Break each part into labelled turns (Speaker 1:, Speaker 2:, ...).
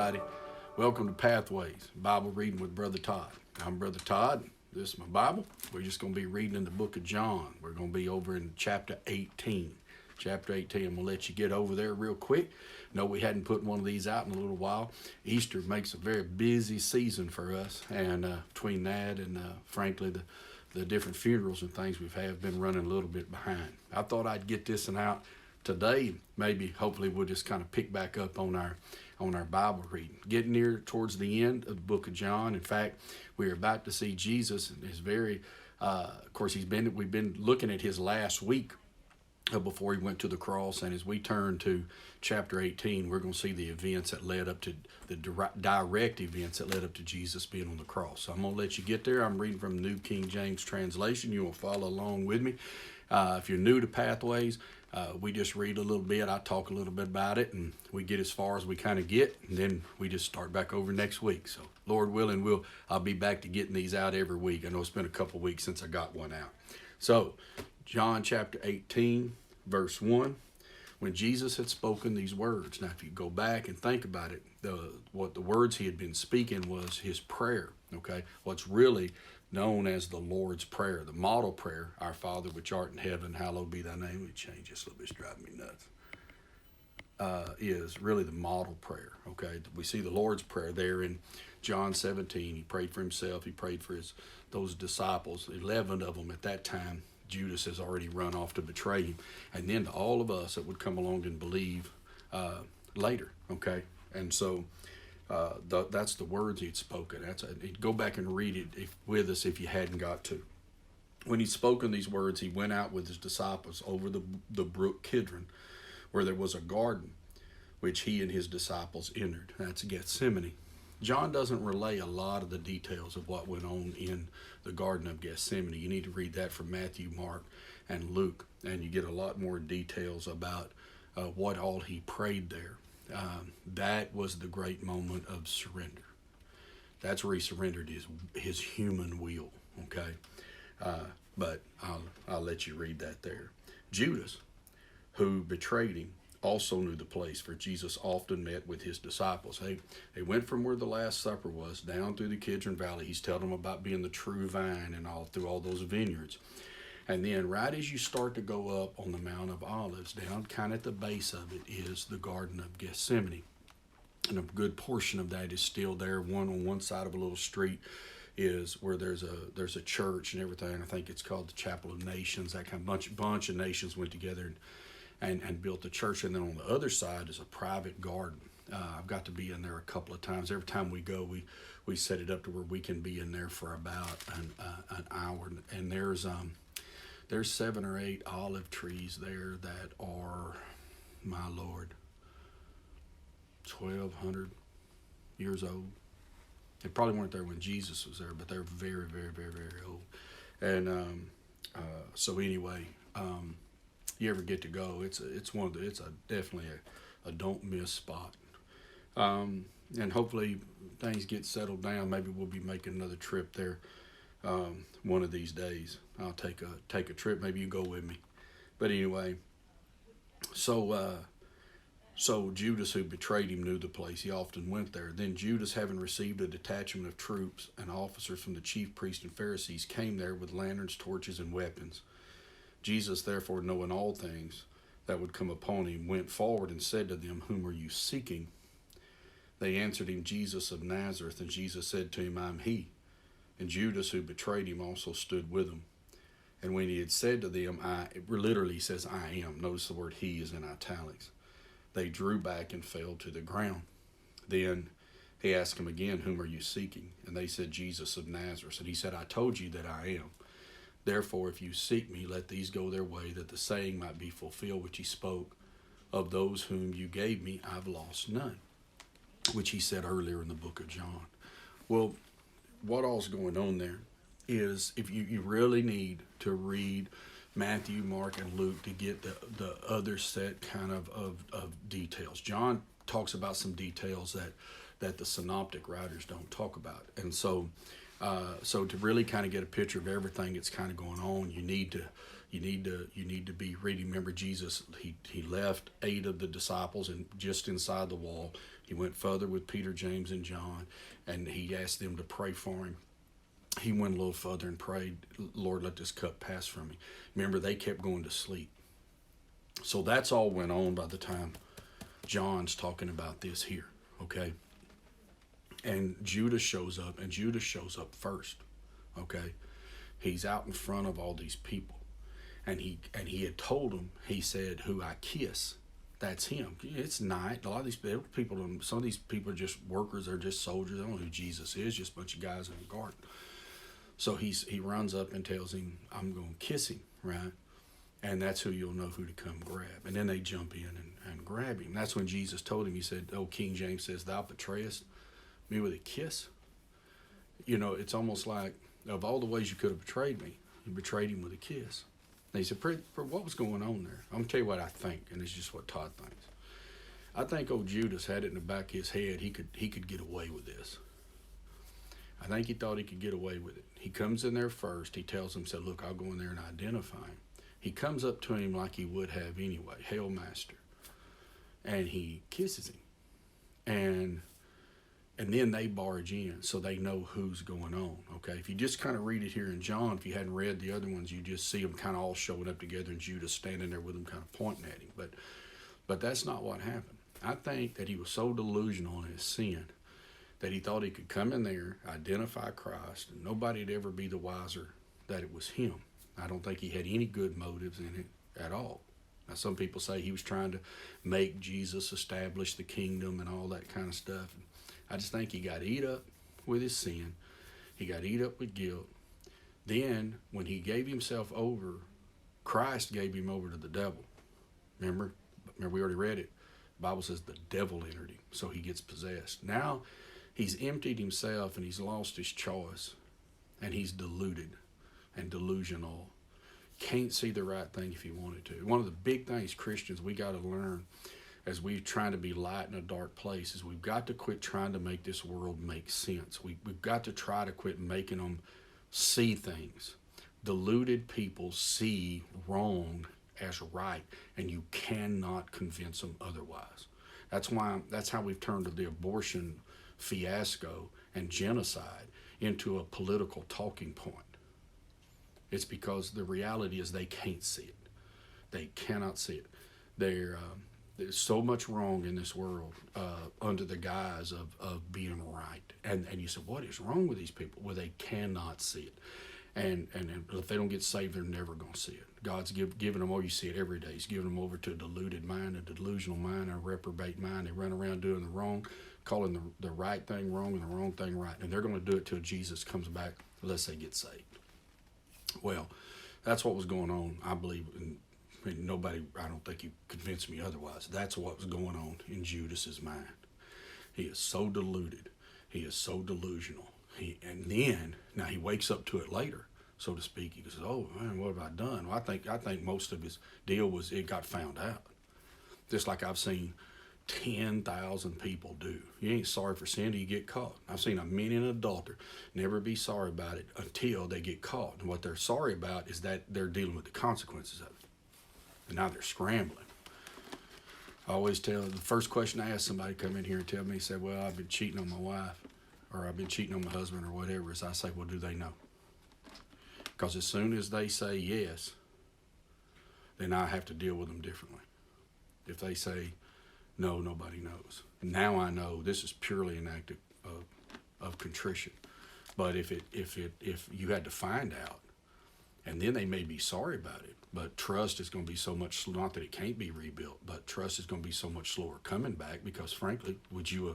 Speaker 1: everybody. Welcome to Pathways, Bible reading with Brother Todd. I'm Brother Todd. This is my Bible. We're just going to be reading in the book of John. We're going to be over in chapter 18. Chapter 18, I'm going to let you get over there real quick. No, we hadn't put one of these out in a little while. Easter makes a very busy season for us, and between that and frankly the different funerals and things we've had been running a little bit behind. I thought I'd get this one out today. Maybe hopefully we'll just kind of pick back up on our Bible reading. Getting near towards the end of the book of John. In fact, we're about to see Jesus and his very of course we've been looking at his last week before he went to the cross, and as we turn to chapter 18, we're going to see the events that led up to the direct events that led up to Jesus being on the cross. So I'm going to let you get there. I'm reading from New King James translation. You will follow along with me. If you're new to Pathways, we just read a little bit. I talk a little bit about it, and we get as far as we kind of get, and then we just start back over next week. So Lord willing, I'll be back to getting these out every week. I know it's been a couple weeks since I got one out. So John chapter 18, verse 1, when Jesus had spoken these words. Now, if you go back and think about it, what the words he had been speaking was his prayer, okay? What's really known as the Lord's Prayer, the model prayer, Our Father which art in heaven, hallowed be thy name. Let me change this a little bit, it's driving me nuts. Is really the model prayer, okay? We see the Lord's Prayer there in John 17. He prayed for himself. He prayed for those disciples, 11 of them at that time. Judas has already run off to betray him. And then to all of us that would come along and believe later, okay? And so that's the words he'd spoken. Go back and read it with us if you hadn't got to. When he'd spoken these words, he went out with his disciples over the brook Kidron, where there was a garden, which he and his disciples entered. That's Gethsemane. John doesn't relay a lot of the details of what went on in the Garden of Gethsemane. You need to read that from Matthew, Mark, and Luke, and you get a lot more details about what all he prayed there. That was the great moment of surrender. That's where he surrendered his human will, okay? But I'll let you read that there. Judas, who betrayed him, also knew the place, for Jesus often met with his disciples. They went from where the Last Supper was down through the Kidron Valley. He's telling them about being the true vine and all through all those vineyards. And then right as you start to go up on the Mount of Olives, down kind of at the base of it is the Garden of Gethsemane. And a good portion of that is still there. On one side of a little street is where there's a church and everything. I think it's called the Chapel of Nations. That kind of bunch of nations went together and built the church. And then on the other side is a private garden. I've got to be in there a couple of times. Every time we go, we set it up to where we can be in there for about an hour. And there's 7 or 8 olive trees there that are, my Lord, 1,200 years old. They probably weren't there when Jesus was there, but they're very, very, very, very old. And so anyway, you ever get to go, it's definitely a don't miss spot. And hopefully things get settled down. Maybe we'll be making another trip there one of these days. I'll take a trip. Maybe you go with me. But anyway, so Judas, who betrayed him, knew the place. He often went there. Then Judas, having received a detachment of troops and officers from the chief priests and Pharisees, came there with lanterns, torches, and weapons. Jesus, therefore, knowing all things that would come upon him, went forward and said to them, "Whom are you seeking?" They answered him, "Jesus of Nazareth." And Jesus said to him, "I'm he." And Judas, who betrayed him, also stood with him. And when he had said to them, it literally says, "I am." Notice the word "he" is in italics. They drew back and fell to the ground. Then he asked him again, "Whom are you seeking?" And they said, "Jesus of Nazareth." And he said, "I told you that I am. Therefore, if you seek me, let these go their way, that the saying might be fulfilled which he spoke, of those whom you gave me, I've lost none," which he said earlier in the book of John. Well, what all's going on there is, if you really need to read Matthew, Mark, and Luke to get the other set kind of details. John talks about some details that the synoptic writers don't talk about. And so to really kind of get a picture of everything that's kind of going on, you need You need to be reading. Remember, Jesus, he left 8 of the disciples and just inside the wall. He went further with Peter, James, and John, and he asked them to pray for him. He went a little further and prayed, Lord, let this cup pass from me. Remember, they kept going to sleep. So that's all went on by the time John's talking about this here, okay? And Judas shows up, and Judas shows up first, okay? He's out in front of all these people. And he had told them, he said, who I kiss, that's him. It's night. A lot of these people, some of these people are just workers, they're just soldiers. They don't know who Jesus is, just a bunch of guys in a garden. So he runs up and tells him, I'm going to kiss him, right? And that's who you'll know who to come grab. And then they jump in and grab him. That's when Jesus told him, he said, King James says, thou betrayest me with a kiss. You know, it's almost like, of all the ways you could have betrayed me, you betrayed him with a kiss. And he said, what was going on there? I'm going to tell you what I think, and it's just what Todd thinks. I think old Judas had it in the back of his head, he could get away with this. I think he thought he could get away with it. He comes in there first. He tells him, said, look, I'll go in there and identify him. He comes up to him like he would have anyway, Hail Master. And he kisses him. And then they barge in, so they know who's going on, okay? If you just kind of read it here in John, if you hadn't read the other ones, you just see them kind of all showing up together and Judas standing there with them kind of pointing at him. But that's not what happened. I think that he was so delusional in his sin that he thought he could come in there, identify Christ, and nobody'd ever be the wiser that it was him. I don't think he had any good motives in it at all. Now, some people say he was trying to make Jesus establish the kingdom and all that kind of stuff. I just think he got eat up with his sin. He got eat up with guilt. Then, when he gave himself over, Christ gave him over to the devil. Remember we already read it. The Bible says the devil entered him, so he gets possessed. Now, he's emptied himself and he's lost his choice. And he's deluded and delusional. Can't see the right thing if he wanted to. One of the big things Christians we got to learn as we're trying to be light in a dark place is we've got to quit trying to make this world make sense. We've got to try to quit making them see things. Deluded people see wrong as right, and you cannot convince them otherwise. That's how we've turned the abortion fiasco and genocide into a political talking point. It's because the reality is they can't see it. They cannot see it. There's so much wrong in this world under the guise of being right. And you say, what is wrong with these people? Well, they cannot see it. And if they don't get saved, they're never going to see it. God's giving them, you see it every day. He's giving them over to a deluded mind, a delusional mind, a reprobate mind. They run around doing the wrong, calling the right thing wrong and the wrong thing right. And they're going to do it till Jesus comes back unless they get saved. Well, that's what was going on, I believe. And nobody, I don't think you convinced me otherwise. That's what was going on in Judas's mind. He is so deluded. He is so delusional. And then, now he wakes up to it later, so to speak. He says, oh, man, what have I done? Well, I think most of his deal was it got found out. Just like I've seen 10,000 people do. You ain't sorry for sin till you get caught. I've seen a many an adulterer never be sorry about it until they get caught. And what they're sorry about is that they're dealing with the consequences of it. And now they're scrambling. I always tell, the first question I ask somebody to come in here and tell me, say, well, I've been cheating on my wife, or I've been cheating on my husband, or whatever, is I say, well, do they know? Because as soon as they say yes, then I have to deal with them differently. If they say, no, nobody knows. Now I know this is purely an act of contrition. But if you had to find out, and then they may be sorry about it, but trust is going to be so much, not that it can't be rebuilt, but trust is going to be so much slower coming back because, frankly, would you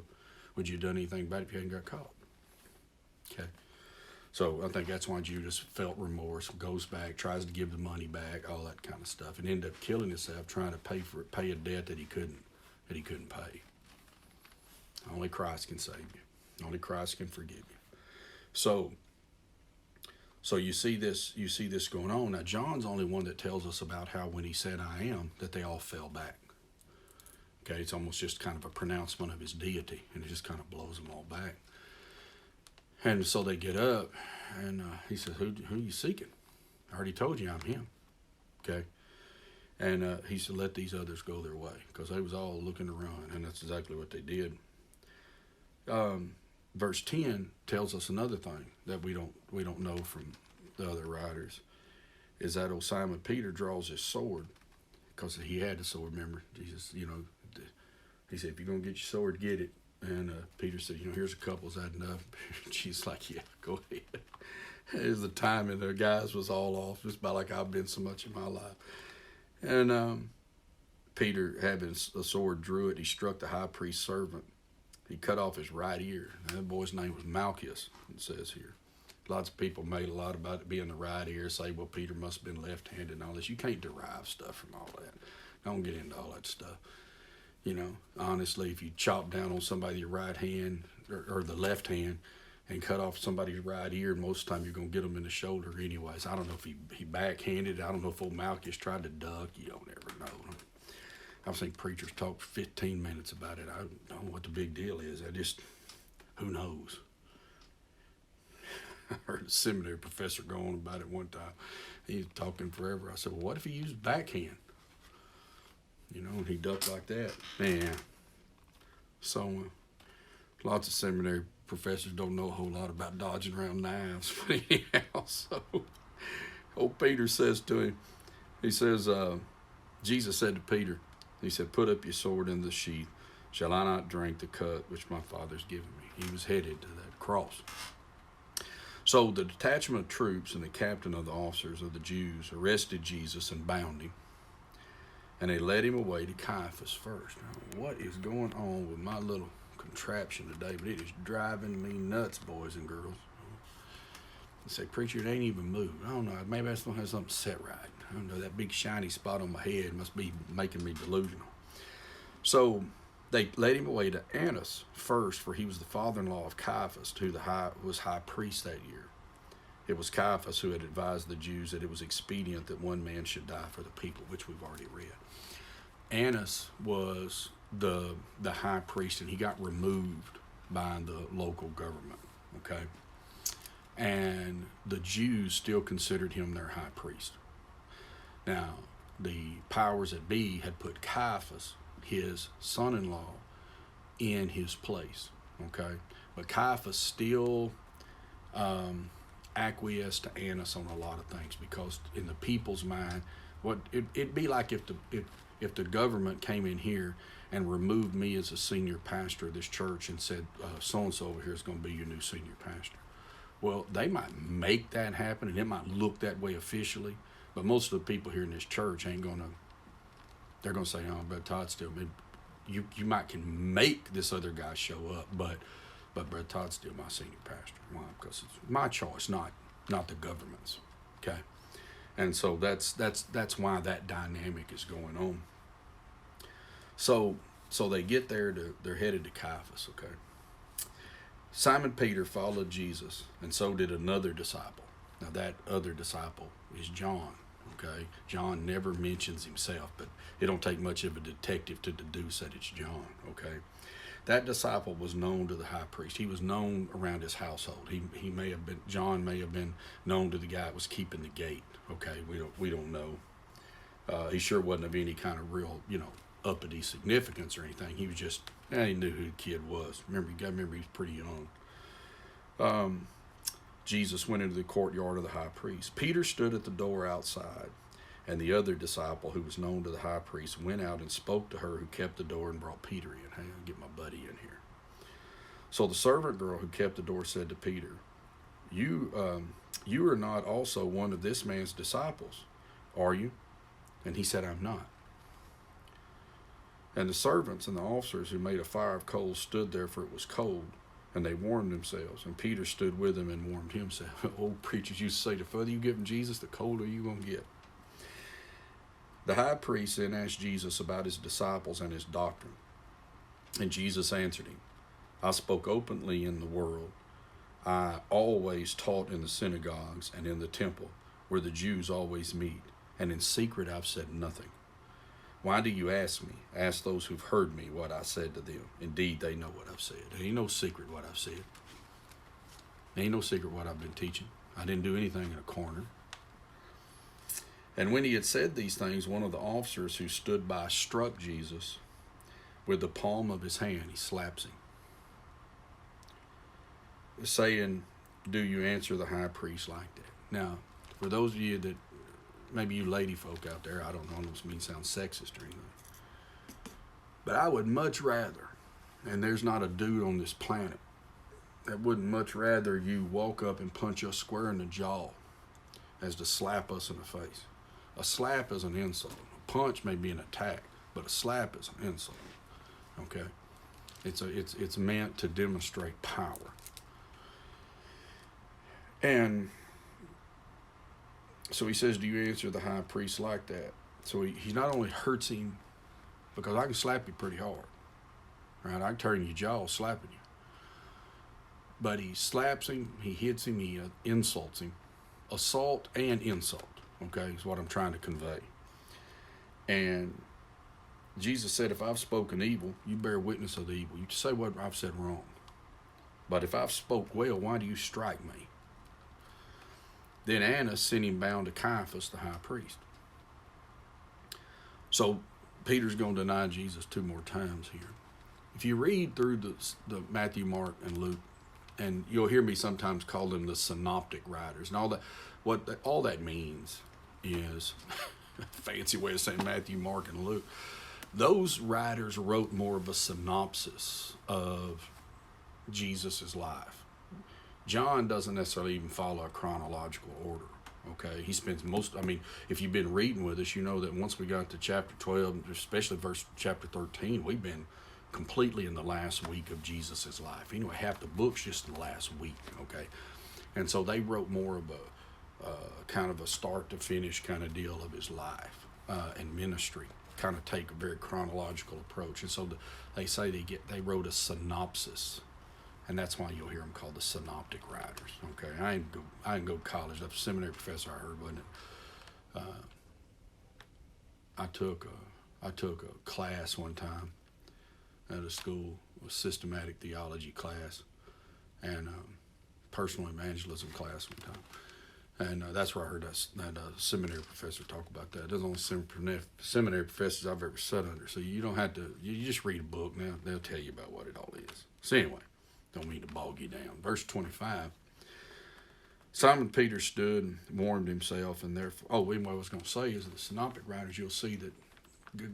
Speaker 1: have done anything about it if you hadn't got caught? Okay. So I think that's why Judas felt remorse, goes back, tries to give the money back, all that kind of stuff, and ended up killing himself trying to pay a debt that he couldn't pay. Only Christ can save you. Only Christ can forgive you. So you see this going on. Now John's the only one that tells us about how when he said I am, that they all fell back. Okay, it's almost just kind of a pronouncement of his deity, and it just kind of blows them all back. And so they get up, and he says, who are you seeking? I already told you I'm him. Okay? And he said, let these others go their way, because they was all looking to run, and that's exactly what they did. Verse 10 tells us another thing that we don't know from the other writers, is that old Simon Peter draws his sword, because he had the sword. Remember, Jesus, he said, if you're going to get your sword, get it. And Peter said, here's a couple, is that enough? She's like, yeah, go ahead. As the timing there, guys, was all off, just about like I've been so much in my life. And Peter, having a sword, drew it. He struck the high priest's servant. He cut off his right ear. And that boy's name was Malchus, it says here. Lots of people made a lot about it being the right ear, say, well, Peter must have been left-handed and all this. You can't derive stuff from all that. Don't get into all that stuff. Honestly, if you chop down on somebody your right hand or the left hand and cut off somebody's right ear, most of the time you're going to get them in the shoulder anyways. I don't know if he backhanded. I don't know if old Malchus tried to duck. You don't ever know. I've seen preachers talk for 15 minutes about it. I don't know what the big deal is. Who knows? I heard a seminary professor go on about it one time. He was talking forever. I said, well, what if he used backhand? And he ducked like that. Man. So, lots of seminary professors don't know a whole lot about dodging around knives. But anyhow, so old Peter says to him, he says, Jesus said to Peter, he said, put up your sword in the sheath. Shall I not drink the cup which my Father's given me? He was headed to that cross. So the detachment of troops and the captain of the officers of the Jews arrested Jesus and bound him. And they led him away to Caiaphas first. Now, what is going on with my little contraption today? But it is driving me nuts, boys and girls. They say, preacher, it ain't even moved. I don't know. Maybe I just don't have something set right. I don't know. That big shiny spot on my head must be making me delusional. So they led him away to Annas first, for he was the father-in-law of Caiaphas, who was high priest that year. It was Caiaphas who had advised the Jews that it was expedient that one man should die for the people, which we've already read. Annas was the high priest, and he got removed by the local government, okay? And the Jews still considered him their high priest. Now, the powers that be had put Caiaphas, his son-in-law, in his place, okay? But Caiaphas still acquiesced to Annas on a lot of things, because in the people's mind, it'd be like if the government came in here and removed me as a senior pastor of this church and said, so-and-so over here is going to be your new senior pastor. Well, they might make that happen, and it might look that way officially, but most of the people here in this church they're going to say, oh, Brother Todd still, you might can make this other guy show up, but Brother Todd's still my senior pastor. Why? Because it's my choice, not the government's, okay? And so that's why that dynamic is going on. So they get there, they're headed to Caiaphas, okay? Simon Peter followed Jesus, and so did another disciple. Now that other disciple is John, okay? John never mentions himself, but it don't take much of a detective to deduce that it's John, okay? That disciple was known to the high priest. He was known around his household. John may have been known to the guy that was keeping the gate, okay? We don't know. He sure wasn't of any kind of real, uppity significance or anything. He was just, he knew who the kid was. Remember, he was pretty young. Jesus went into the courtyard of the high priest. Peter stood at the door outside, and the other disciple, who was known to the high priest, went out and spoke to her who kept the door and brought Peter in. Hey, I'll get my buddy in here. So the servant girl who kept the door said to Peter, you are not also one of this man's disciples, are you? And he said, I'm not. And the servants and the officers who made a fire of coals stood there, for it was cold, and they warmed themselves. And Peter stood with them and warmed himself. Old preachers used to say, the further you give them Jesus, the colder you're going to get. The high priest then asked Jesus about his disciples and his doctrine. And Jesus answered him, I spoke openly in the world. I always taught in the synagogues and in the temple, where the Jews always meet. And in secret I've said nothing. Why do you ask me? Ask those who've heard me what I said to them. Indeed, they know what I've said. There ain't no secret what I've said. There ain't no secret what I've been teaching. I didn't do anything in a corner. And when he had said these things, one of the officers who stood by struck Jesus with the palm of his hand. He slaps him, saying, "Do you answer the high priest like that?" Now, for those of you that, maybe you lady folk out there, I don't know, this means sound sexist or anything, but I would much rather, and there's not a dude on this planet that wouldn't much rather you walk up and punch us square in the jaw as to slap us in the face. A slap is an insult. A punch may be an attack, but a slap is an insult. Okay? It's meant to demonstrate power. And so he says, "Do you answer the high priest like that?" So he not only hurts him, because I can slap you pretty hard. Right? I can turn your jaw slapping you. But he slaps him, he hits him, he insults him. Assault and insult, okay, is what I'm trying to convey. And Jesus said, "If I've spoken evil, you bear witness of the evil. You say what I've said wrong. But if I've spoke well, why do you strike me?" Then Annas sent him bound to Caiaphas, the high priest. So Peter's going to deny Jesus 2 more times here. If you read through the Matthew, Mark, and Luke, and you'll hear me sometimes call them the synoptic writers, and all that means is a fancy way of saying Matthew, Mark, and Luke. Those writers wrote more of a synopsis of Jesus' life. John doesn't necessarily even follow a chronological order. Okay, he spends if you've been reading with us, you know that once we got to chapter 12, especially chapter 13, we've been completely in the last week of Jesus' life. Anyway, half the book's just the last week, okay? And so they wrote more of a kind of a start to finish kind of deal of his life and ministry, kind of take a very chronological approach. And so they say they wrote a synopsis, and that's why you'll hear them called the synoptic writers, okay? I didn't go to college. That's a seminary professor I heard, wasn't it? I took a class one time at a school, a systematic theology class, and personal evangelism class one time. And that's where I heard that seminary professor talk about that. There's only seminary professors I've ever sat under, so you don't have to, you just read a book now, they'll tell you about what it all is. So anyway, don't mean to bog you down. Verse 25, Simon Peter stood and warmed himself, and therefore, what I was going to say is the synoptic writers, you'll see that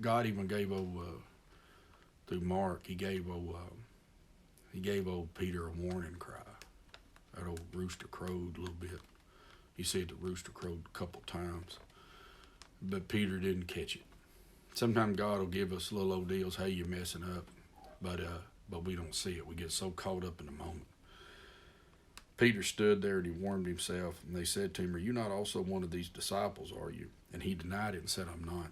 Speaker 1: God even gave through Mark, he gave old Peter a warning cry. That old rooster crowed a little bit. He said the rooster crowed a couple times, but Peter didn't catch it. Sometimes God will give us little old deals, "Hey, you're messing up," but we don't see it. We get so caught up in the moment. Peter stood there and he warmed himself, and they said to him, "Are you not also one of these disciples, are you?" And he denied it and said, "I'm not."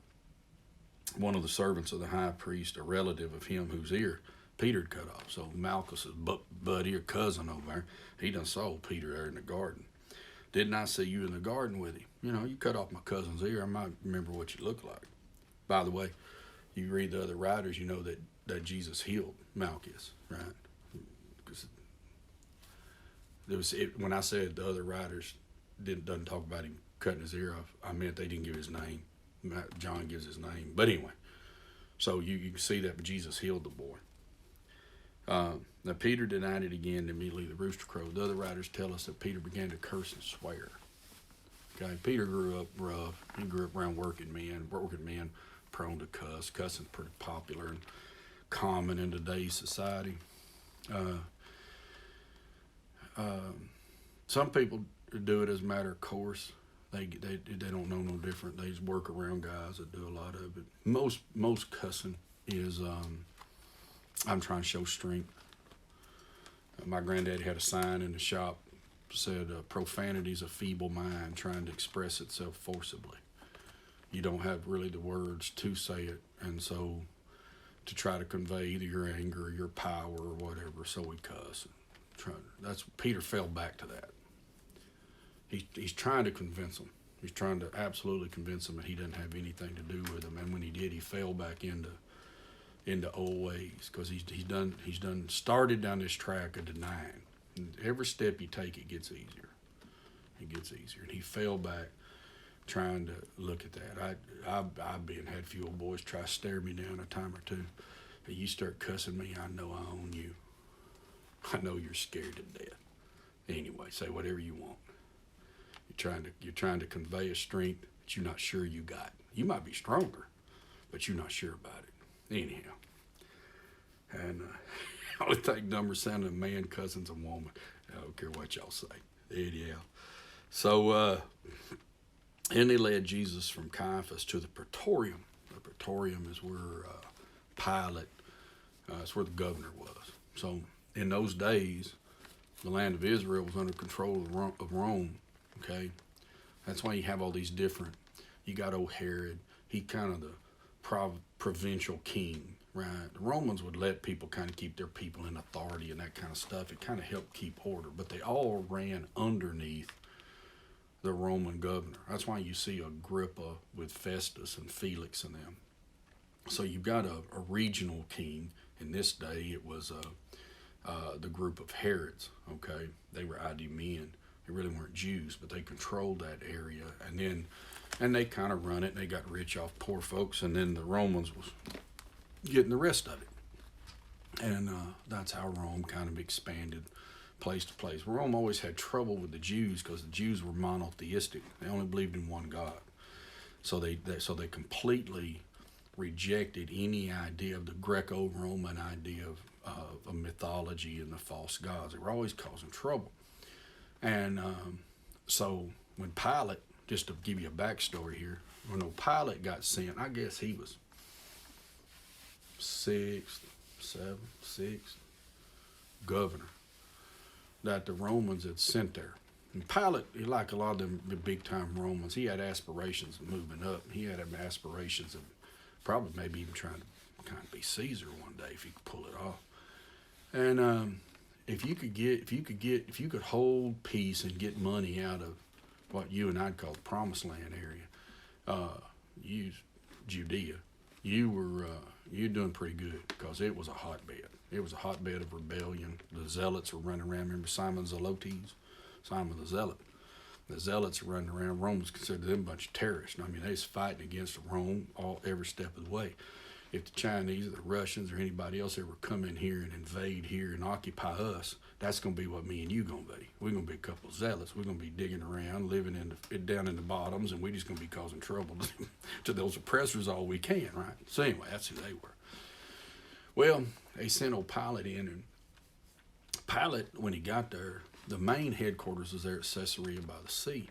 Speaker 1: One of the servants of the high priest, a relative of him whose ear Peter had cut off. So Malchus's buddy or cousin over there, he done saw Peter there in the garden. "Didn't I see you in the garden with him? You cut off my cousin's ear. I might remember what you look like." By the way, you read the other writers, you know that Jesus healed Malchus, right? Because when I said the other writers doesn't talk about him cutting his ear off, I meant they didn't give his name. John gives his name. But anyway, so you can see that Jesus healed the boy. Now Peter denied it again, and immediately the rooster crowed. The other writers tell us that Peter began to curse and swear. Okay, Peter grew up rough. He grew up around working men, prone to cuss. Cussing's pretty popular and common in today's society. Some people do it as a matter of course. They don't know no different. They just work around guys that do a lot of it. Most cussing is I'm trying to show strength. My granddad had a sign in the shop said profanity's a feeble mind trying to express itself forcibly. You don't have really the words to say it, and so to try to convey either your anger or your power or whatever, so we cuss. That's Peter fell back to that. He's trying to convince them. He's trying to absolutely convince them that he doesn't have anything to do with them. And when he did, he fell back into old ways, because he's started down this track of denying. And every step you take, it gets easier. It gets easier. And he fell back trying to look at that. I've had a few old boys try to stare me down a time or two. If you start cussing me, I know I own you. I know you're scared to death. Anyway, say whatever you want. You're trying to convey a strength that you're not sure you got. You might be stronger, but you're not sure about it. Anyhow, and I would think number sounding a man cousin's a woman. I don't care what y'all say. Anyhow, so and they led Jesus from Caiaphas to the Praetorium. The Praetorium is where Pilate, it's where the governor was. So in those days, the land of Israel was under control of Rome. Okay, that's why you have all these different. You got old Herod. He kind of the provincial king, right? The Romans would let people kind of keep their people in authority and that kind of stuff. It kind of helped keep order, but they all ran underneath the Roman governor. That's why you see Agrippa with Festus and Felix and them. So you've got a regional king. In this day, it was the group of Herods. Okay, they were Idumean. They really weren't Jews, but they controlled that area, and they kind of run it, and they got rich off poor folks, and then the Romans was getting the rest of it. And that's how Rome kind of expanded place to place. Rome always had trouble with the Jews because the Jews were monotheistic. They only believed in one God. So they completely rejected any idea of the Greco-Roman idea of mythology and the false gods. They were always causing trouble. And so when Pilate, just to give you a backstory here, when Pilate got sent, I guess he was sixth governor that the Romans had sent there. And Pilate, like a lot of them big-time Romans, he had aspirations of moving up. He had aspirations of probably maybe even trying to kind of be Caesar one day if he could pull it off. And if you could hold peace and get money out of what you and I'd call the Promised Land area, Judea, you're doing pretty good because it was a hotbed. It was a hotbed of rebellion. The zealots were running around. Remember Simon the Zealot. The zealots were running around. Romans considered them a bunch of terrorists. I mean, they was fighting against Rome every step of the way. If the Chinese or the Russians or anybody else ever come in here and invade here and occupy us, that's going to be what me and you going to be. We're going to be a couple of zealots. We're going to be digging around, living down in the bottoms, and we're just going to be causing trouble to those oppressors all we can, right? So anyway, that's who they were. Well, they sent old Pilate in, and Pilate, when he got there, the main headquarters was there at Caesarea by the sea.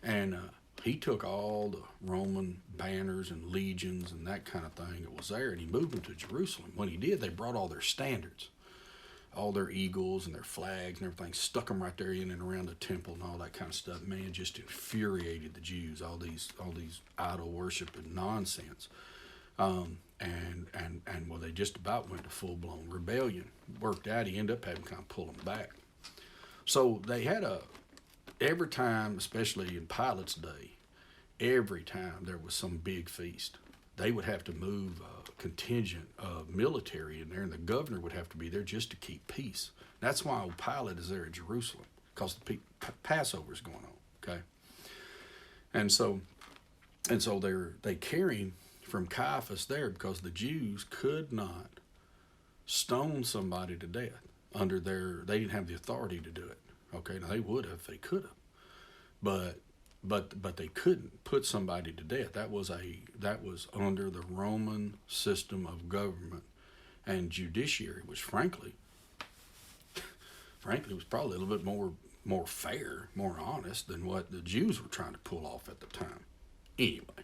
Speaker 1: And he took all the Roman banners and legions and that kind of thing that was there, and he moved them to Jerusalem. When he did, they brought all their standards, all their eagles and their flags and everything, stuck them right there in and around the temple and all that kind of stuff. Man, just infuriated the Jews, all these idol worship and nonsense. And well, they just about went to full-blown rebellion. Worked out, he ended up having to kind of pull them back. So they had every time, especially in Pilate's day, every time there was some big feast, they would have to move a contingent of military in there, and the governor would have to be there just to keep peace. That's why old Pilate is there in Jerusalem, because the Passover is going on, okay? And so they carry him from Caiaphas there because the Jews could not stone somebody to death they didn't have the authority to do it. Okay, now they would have if they could have, but they couldn't put somebody to death. That was under the Roman system of government and judiciary, which frankly was probably a little bit more fair, more honest than what the Jews were trying to pull off at the time. Anyway,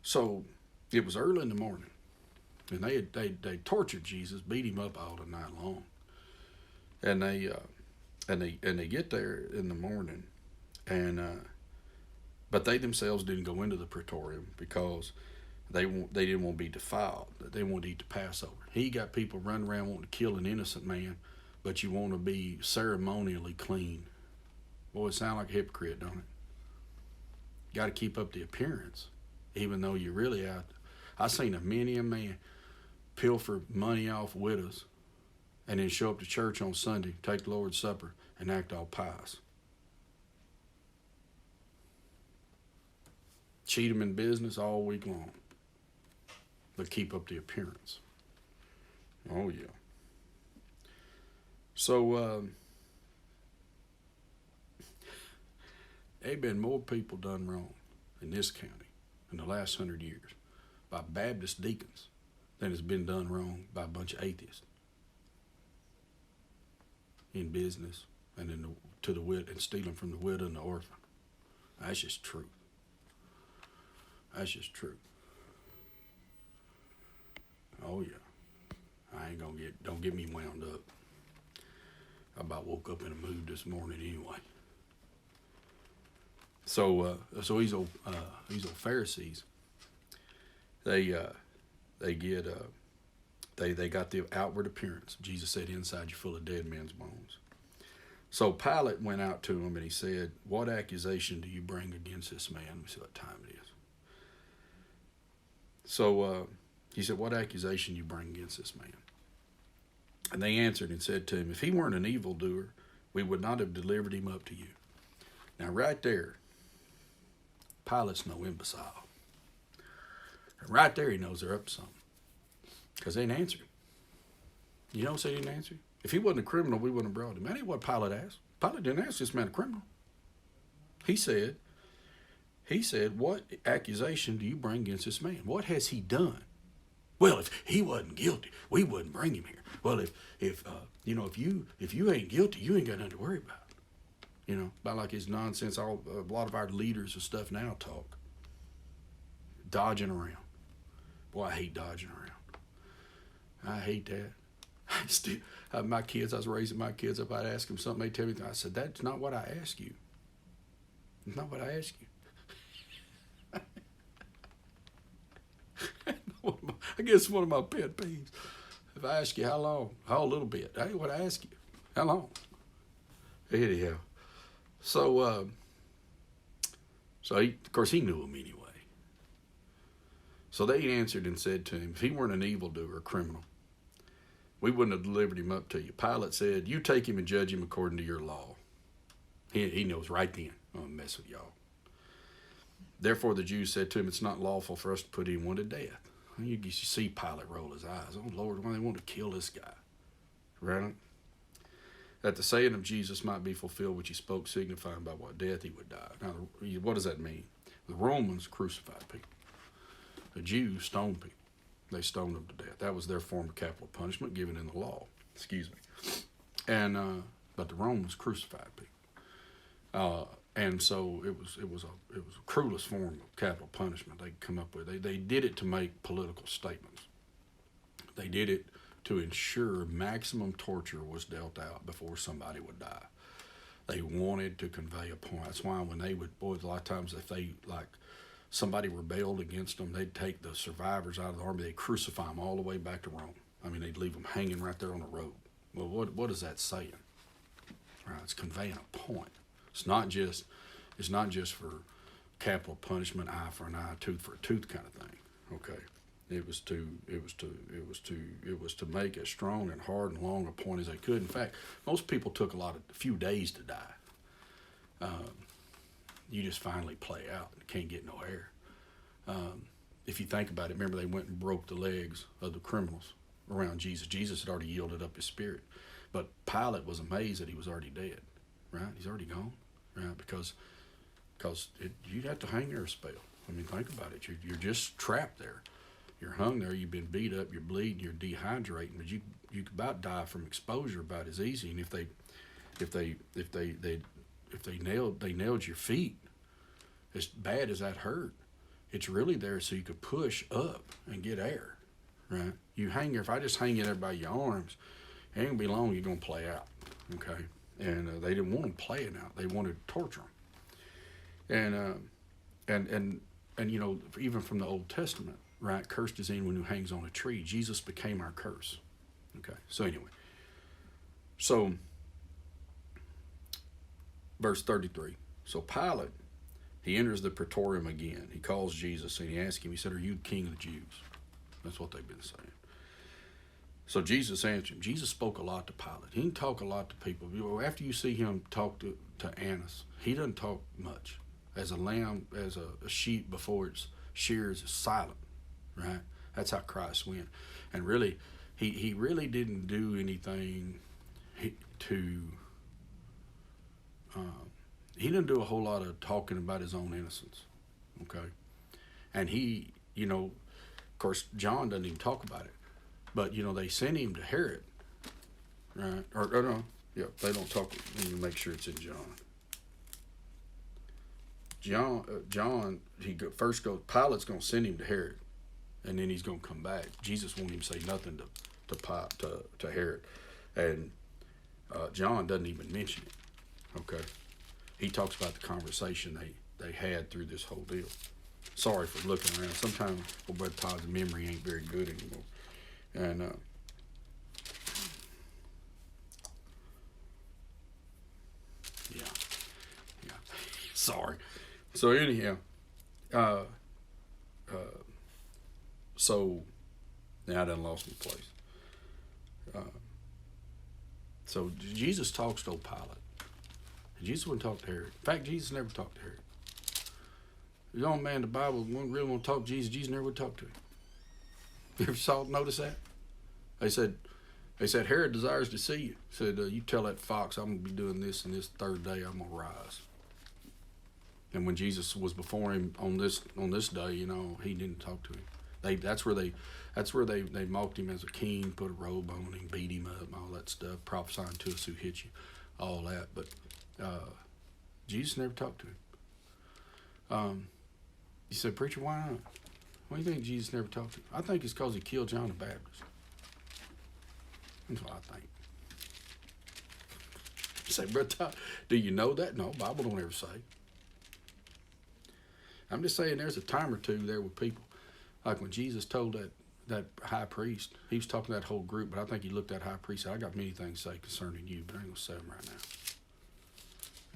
Speaker 1: so it was early in the morning, and they tortured Jesus, beat him up all the night long, and they get there in the morning, and but they themselves didn't go into the Praetorium because they didn't want to be defiled. They wanted to eat the Passover. He got people running around wanting to kill an innocent man, but you want to be ceremonially clean. Boy, it sounds like a hypocrite, don't it? Got to keep up the appearance, even though you're really out. I seen many a man pilfer money off widows and then show up to church on Sunday, take the Lord's Supper, and act all pious. cheat them in business all week long, but keep up the appearance. Oh, yeah. So, there been more people done wrong in this county in the last 100 years by Baptist deacons than has been done wrong by a bunch of atheists in business and to the widow and stealing from the widow and the orphan. That's just truth. That's just truth. Oh yeah. I ain't gonna don't get me wound up. I about woke up in a mood this morning anyway. So these old Pharisees, they got the outward appearance. Jesus said, "Inside you're full of dead men's bones." So Pilate went out to him and he said, "What accusation do you bring against this man?" Let me see what time it is. So he said, "What accusation do you bring against this man?" And they answered and said to him, "If he weren't an evildoer, we would not have delivered him up to you." Now right there, Pilate's no imbecile. Right there he knows they're up to something. Because they didn't answer him. You know, they didn't answer him. If he wasn't a criminal, we wouldn't have brought him. That ain't what Pilate asked. Pilate didn't ask this man a criminal. He said, "What accusation do you bring against this man? What has he done?" Well, if he wasn't guilty, we wouldn't bring him here. Well, if you ain't guilty, you ain't got nothing to worry about. You know, about like his nonsense. A lot of our leaders and stuff now talk. Dodging around. Boy, I hate dodging around. I hate that. I still have my kids. I was raising my kids up. I'd ask them something. They'd tell me. I said, "That's not what I asked you. It's not what I asked you." I guess one of my pet peeves. If I ask you how long, a little bit. That ain't what I ask you. How long? Anyhow, so of course he knew him anyway. So they answered and said to him, "If he weren't an evildoer, a criminal, we wouldn't have delivered him up to you." Pilate said, "You take him and judge him according to your law." He knows right then, I'm going to mess with y'all. Therefore the Jews said to him, "It's not lawful for us to put anyone to death." You see Pilate roll his eyes. "Oh, Lord, why do they want to kill this guy?" Right? That the saying of Jesus might be fulfilled, which he spoke, signifying by what death he would die. Now, what does that mean? The Romans crucified people. The Jews stoned people. They stoned them to death. That was their form of capital punishment given in the law. Excuse me. And but the Romans crucified people. And so it was a cruelest form of capital punishment they could come up with. They did it to make political statements. They did it to ensure maximum torture was dealt out before somebody would die. They wanted to convey a point. That's why when they would, a lot of times if they, like, somebody rebelled against them, they'd take the survivors out of the army, they'd crucify them all the way back to Rome. I mean, they'd leave them hanging right there on the road. Well, what is that saying? Right, it's conveying a point. It's not just for capital punishment, eye for an eye, tooth for a tooth kind of thing. Okay. It was to make as strong and hard and long a point as they could. In fact, most people took a few days to die. You just finally play out and can't get no air. If you think about it, remember they went and broke the legs of the criminals around Jesus. Jesus had already yielded up his spirit, but Pilate was amazed that he was already dead. Right? He's already gone. Right? Because you'd have to hang there a spell. I mean, think about it. You're just trapped there. You're hung there. You've been beat up. You're bleeding. You're dehydrating. But you could about die from exposure about as easy. And if they nailed your feet, as bad as that hurt, it's really there so you could push up and get air. Right? You hang there. If I just hang you there by your arms, it ain't gonna be long. You're gonna play out. Okay. And they didn't want them playing out. They wanted to torture them. And you know, even from the Old Testament, right? Cursed is anyone who hangs on a tree. Jesus became our curse. Okay. So anyway. So verse 33. So Pilate, he enters the praetorium again. He calls Jesus and he asks him, he said, "Are you the king of the Jews?" That's what they've been saying. So Jesus answered him. Jesus spoke a lot to Pilate. He didn't talk a lot to people. After you see him talk to Annas, he doesn't talk much. as a lamb, as a sheep before its shears is silent, right? That's how Christ went. And really, he really didn't do anything to, he didn't do a whole lot of talking about his own innocence, okay? And he, of course, John doesn't even talk about it. But, they sent him to Herod, right? Or no, yeah, they don't talk. Let me make sure it's in John. John, first goes, Pilate's going to send him to Herod, and then he's going to come back. Jesus won't even say nothing to Herod. And John doesn't even mention it, okay? He talks about the conversation they had through this whole deal. Sorry for looking around. Sometimes old Brother Todd's memory ain't very good anymore. And yeah. Sorry. So anyhow, so now I done lost my place. So Jesus talks to old Pilate. Jesus wouldn't talk to Herod. In fact, Jesus never talked to Herod. The young man in the Bible wouldn't really want to talk to Jesus. Jesus never would talk to him. You ever notice that? They said, Herod desires to see you. Said, you tell that fox I'm going to be doing this, and this third day I'm going to rise. And when Jesus was before him on this day, he didn't talk to him. That's where they mocked him as a king, put a robe on him, beat him up, and all that stuff, prophesying to us who hit you, all that. But Jesus never talked to him. You said, preacher, why not? Why do you think Jesus never talked to him? I think it's because he killed John the Baptist. That's what I think. You say, Brother Todd, do you know that? No, Bible don't ever say. I'm just saying there's a time or two there with people. Like when Jesus told that high priest, he was talking to that whole group, but I think he looked at that high priest and said, I got many things to say concerning you, but I ain't going to say them right now.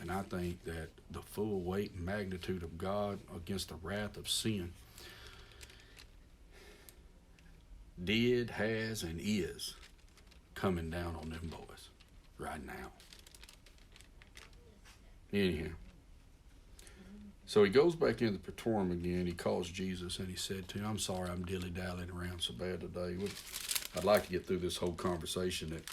Speaker 1: And I think that the full weight and magnitude of God against the wrath of sin did, has, and is coming down on them boys right now. Anyhow. So he goes back into the praetorium again. He calls Jesus and he said to him, I'm sorry I'm dilly-dallying around so bad today. I'd like to get through this whole conversation that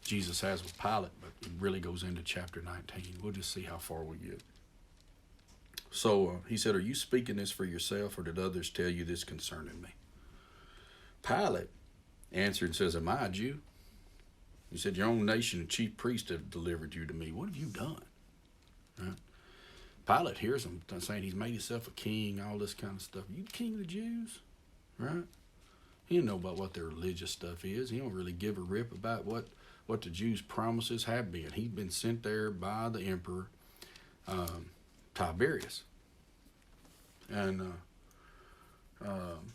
Speaker 1: Jesus has with Pilate, but it really goes into chapter 19. We'll just see how far we get. So he said, are you speaking this for yourself, or did others tell you this concerning me? Pilate answered and says, am I a Jew? He said, your own nation and chief priests have delivered you to me. What have you done? Right? Pilate hears him saying he's made himself a king, all this kind of stuff. You the king of the Jews? Right? He don't know about what their religious stuff is. He don't really give a rip about what the Jews' promises have been. He's been sent there by the emperor, Tiberius. And I'm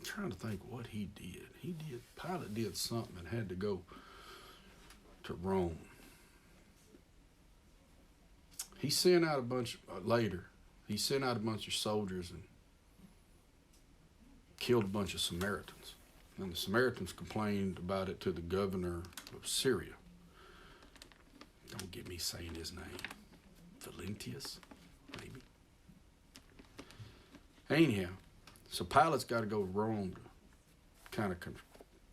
Speaker 1: trying to think what he did. Pilate did something and had to go to Rome. He sent out a bunch of soldiers and killed a bunch of Samaritans. And the Samaritans complained about it to the governor of Syria. Don't get me saying his name. Valentius, maybe. Anyhow, so Pilate's got to go to Rome to kind of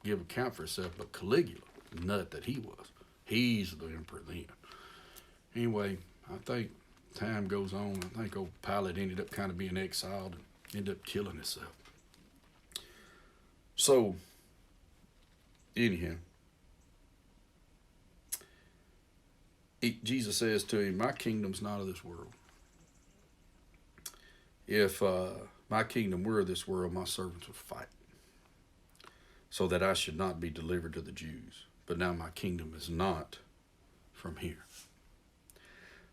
Speaker 1: give account for himself. But Caligula, the nut that he was, he's the emperor then. Anyway, I think time goes on. I think old Pilate ended up kind of being exiled and ended up killing himself. So, anyhow, Jesus says to him, my kingdom's not of this world. If my kingdom were of this world, my servants would fight, so that I should not be delivered to the Jews. But now my kingdom is not from here.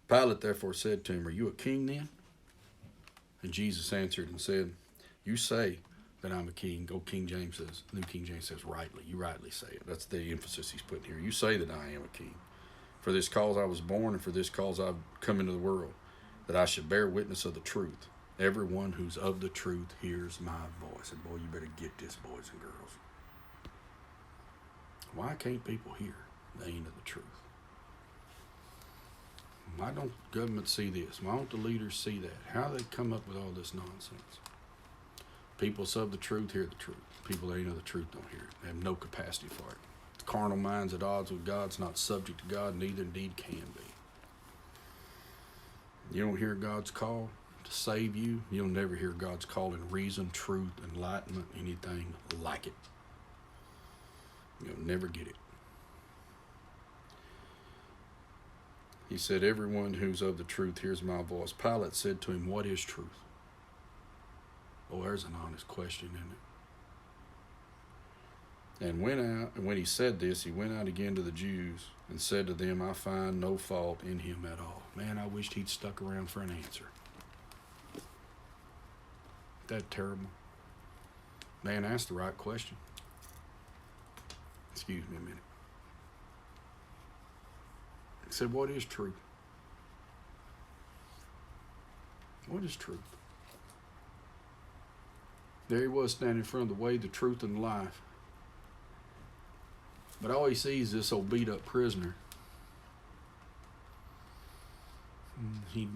Speaker 1: Pilate therefore said to him, are you a king then? And Jesus answered and said, you say that I'm a king. Old King James says, New King James says rightly. You rightly say it. That's the emphasis he's putting here. You say that I am a king. For this cause I was born, and for this cause I've come into the world, that I should bear witness of the truth. Everyone who's of the truth hears my voice. And boy, you better get this, boys and girls. Why can't people hear? They ain't of the truth. Why don't government see this? Why don't the leaders see that? How do they come up with all this nonsense? People of the truth hear the truth. People that ain't of the truth don't hear it. They have no capacity for it. The carnal mind's at odds with God. It's not subject to God, neither indeed can be. You don't hear God's call to save you. You'll never hear God's call in reason, truth, enlightenment, anything like it. You'll never get it. He said, everyone who's of the truth hears my voice. Pilate said to him, what is truth? Oh, there's an honest question, isn't it? And when he said this, he went out again to the Jews and said to them, I find no fault in him at all. Man, I wished he'd stuck around for an answer. That terrible. Man asked the right question. Excuse me a minute. He said, what is truth? What is truth? There he was standing in front of the way, the truth, and the life. But all he sees is this old beat-up prisoner. He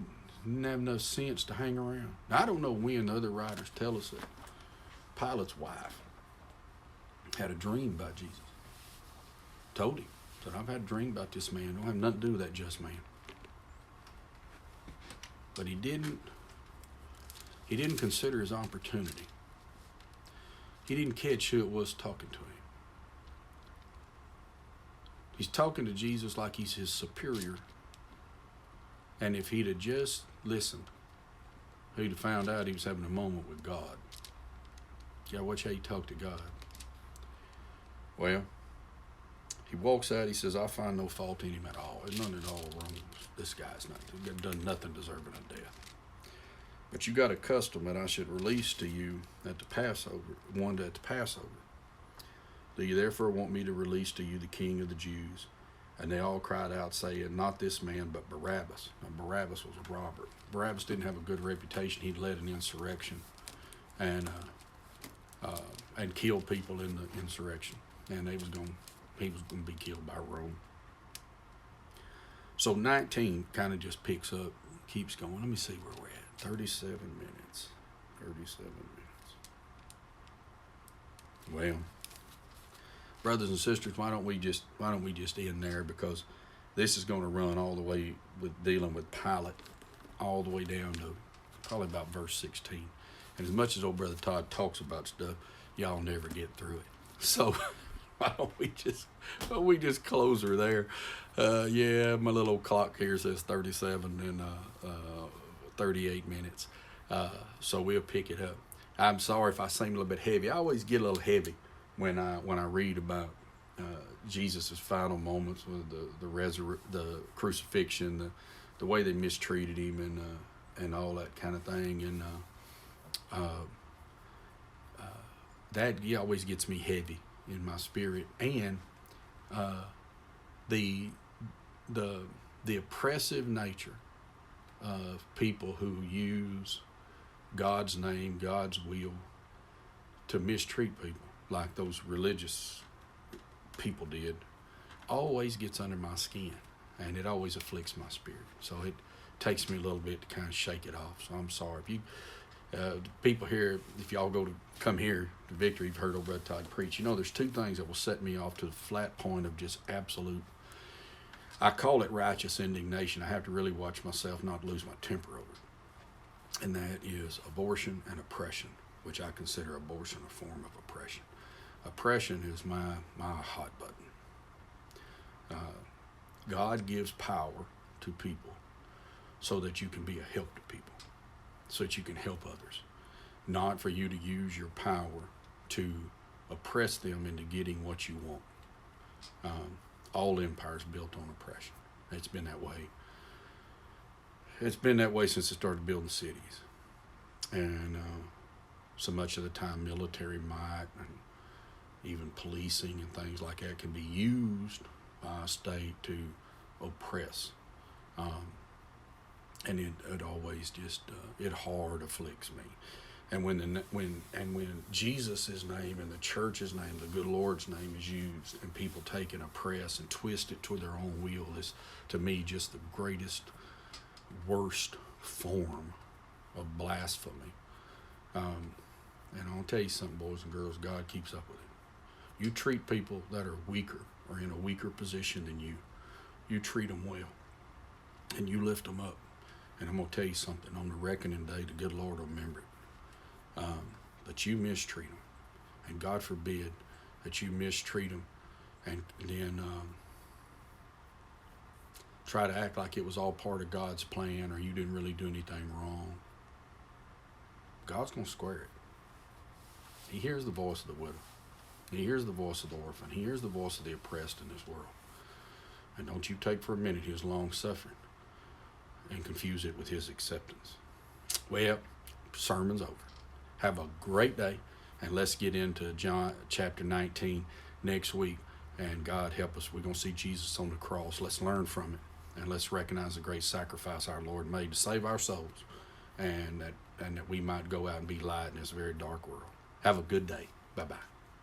Speaker 1: didn't have enough sense to hang around. Now, I don't know when the other writers tell us that Pilate's wife had a dream about Jesus. Told him, said, I've had a dream about this man. Don't have nothing to do with that just man. But he didn't consider his opportunity. He didn't catch who it was talking to him. He's talking to Jesus like he's his superior. And if he'd have just listened, he'd have found out he was having a moment with God. Yeah, watch how you talk to God. Well, he walks out, he says, I find no fault in him at all. There's none at all wrong. This guy's not done nothing deserving of death. But you got a custom that I should release to you at the Passover, one at the Passover. Do you therefore want me to release to you the King of the Jews? And they all cried out, saying, not this man, but Barabbas. Now, Barabbas was a robber. Barabbas didn't have a good reputation. He'd led an insurrection and killed people in the insurrection. And he was going to be killed by Rome. So 19 kind of just picks up, keeps going. Let me see where we're at. 37 minutes. 37 minutes. Well, brothers and sisters, why don't we just end there, because this is going to run all the way with dealing with Pilate, all the way down to probably about verse 16. And as much as old brother Todd talks about stuff, y'all never get through it. So why don't we just close her there? Yeah, my little old clock here says 37 and 38 minutes. So we'll pick it up. I'm sorry if I seem a little bit heavy. I always get a little heavy when I read about Jesus' final moments with the crucifixion, the way they mistreated him, and all that kind of thing, and that always gets me heavy in my spirit, and the oppressive nature of people who use God's name, God's will, to mistreat people like those religious people did, always gets under my skin, and it always afflicts my spirit. So it takes me a little bit to kind of shake it off. So I'm sorry. If you people here, if y'all come here to Victory, you've heard old brother Todd preach, there's two things that will set me off to the flat point of just absolute, I call it righteous indignation. I have to really watch myself not lose my temper over it. And that is abortion and oppression, which I consider abortion a form of oppression. Oppression is my hot button. God gives power to people so that you can be a help to people, so that you can help others, not for you to use your power to oppress them into getting what you want. All empires built on oppression. It's been that way. It's been that way since they started building cities. And so much of the time, military might and even policing and things like that can be used by a state to oppress. And it always just, it hard afflicts me. And when Jesus' name and the church's name, the good Lord's name is used, and people take and oppress and twist it to their own will, is to me just the greatest worst form of blasphemy. And I'll tell you something, boys and girls, God keeps up with it. You treat people that are weaker or in a weaker position than you, you treat them well, and you lift them up. And I'm going to tell you something, on the reckoning day, the good Lord will remember it. But you mistreat them, and God forbid that you mistreat them and then try to act like it was all part of God's plan or you didn't really do anything wrong. God's going to square it. He hears the voice of the widow. He hears the voice of the orphan. He hears the voice of the oppressed in this world. And don't you take for a minute his long suffering and confuse it with his acceptance. Well, sermon's over. Have a great day, and let's get into John chapter 19 next week. And God help us. We're going to see Jesus on the cross. Let's learn from it, and let's recognize the great sacrifice our Lord made to save our souls, and that we might go out and be light in this very dark world. Have a good day. Bye-bye.